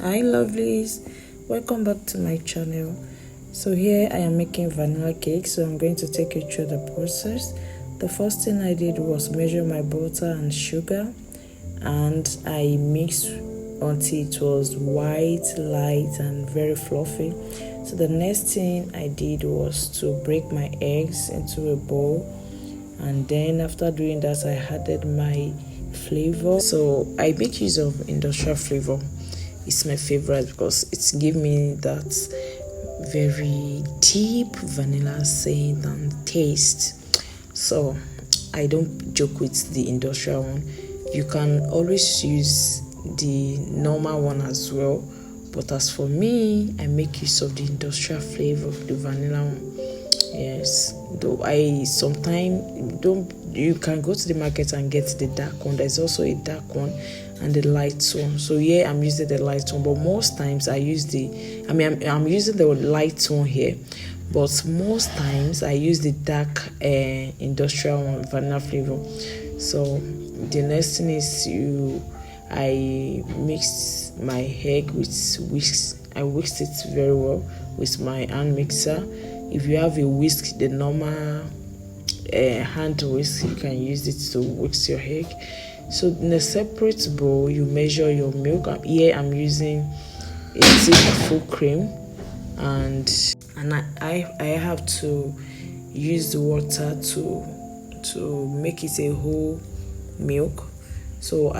Hi lovelies, welcome back to my channel. So here I am making vanilla cake, so I'm going to take you through the process. The first thing I did was measure my butter and sugar, and I mixed until it was white, light and very fluffy. So the next thing I did was to break my eggs into a bowl, and then after doing that I added my flavor. So I make use of industrial flavor. It's my favorite because it gives me that very deep vanilla scent and taste. So I don't joke with the industrial one. You can always use the normal one as well, but as for me, I make use of the industrial flavor, the vanilla one. Yes, though I sometimes don't. You can go to the market and get the dark one. There's also a dark one and the light one. So yeah, I'm using the light one, but most times I use I'm using the light one here, but most times I use the dark industrial one, vanilla flavor. So the next thing is I mix my egg with whisk. I whisked it very well with my hand mixer. If you have a whisk, the normal hand whisk, you can use it to whisk your egg. So in a separate bowl, you measure your milk. Here I'm using a full cream, and I have to use the water to make it a whole milk. So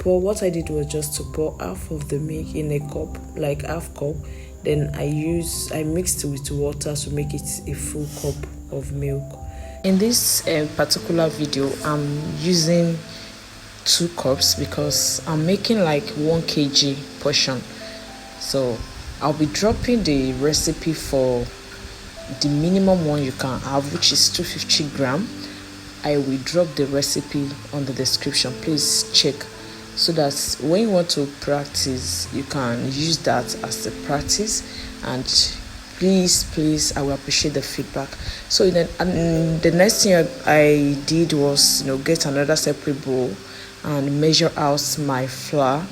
what I did was just to pour half of the milk in a cup, like half cup. Then I mixed it with water to make it a full cup of milk. In this particular video, I'm using 2 cups because I'm making like 1 kg portion. So I'll be dropping the recipe for the minimum one you can have, which is 250 gram. I will drop the recipe on the description. Please check so that when you want to practice, you can use that as the practice. And please, I will appreciate the feedback. So the next thing I did was get another separate bowl and measure out my flour.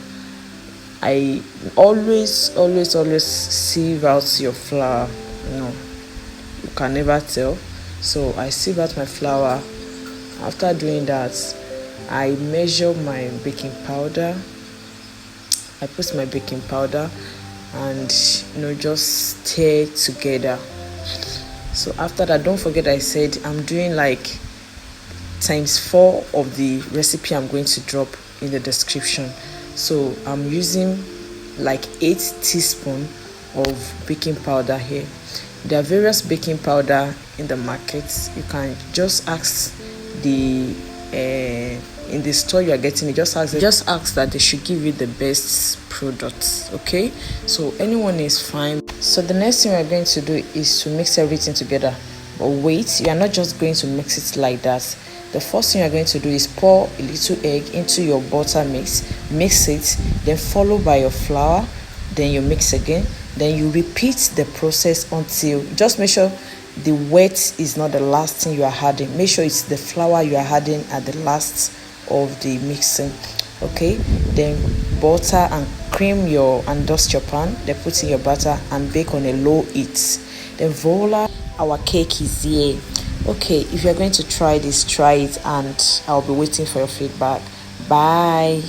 I always sieve out your flour. You can never tell. So I sieve out my flour. After doing that, I measure my baking powder. I put my baking powder and just stir together. So after that, don't forget I said I'm doing like ×4 of the recipe I'm going to drop in the description. So I'm using like 8 teaspoons of baking powder here. There are various baking powder in the market. You can just ask in the store you are getting it, just ask that they should give you the best products. Okay, so anyone is fine. So the next thing we're going to do is to mix everything together. But wait, you are not just going to mix it like that. The first thing you're going to do is pour a little egg into your butter mix it, then followed by your flour, then you mix again, then you repeat the process until just make sure the wet is not the last thing you are adding. Make sure it's the flour you are adding at the last of the mixing. Okay, then butter and cream and dust your pan, then put in your butter and bake on a low heat. Then voila, our cake is here. Okay, if you're going to try this, try it, and I'll be waiting for your feedback. Bye.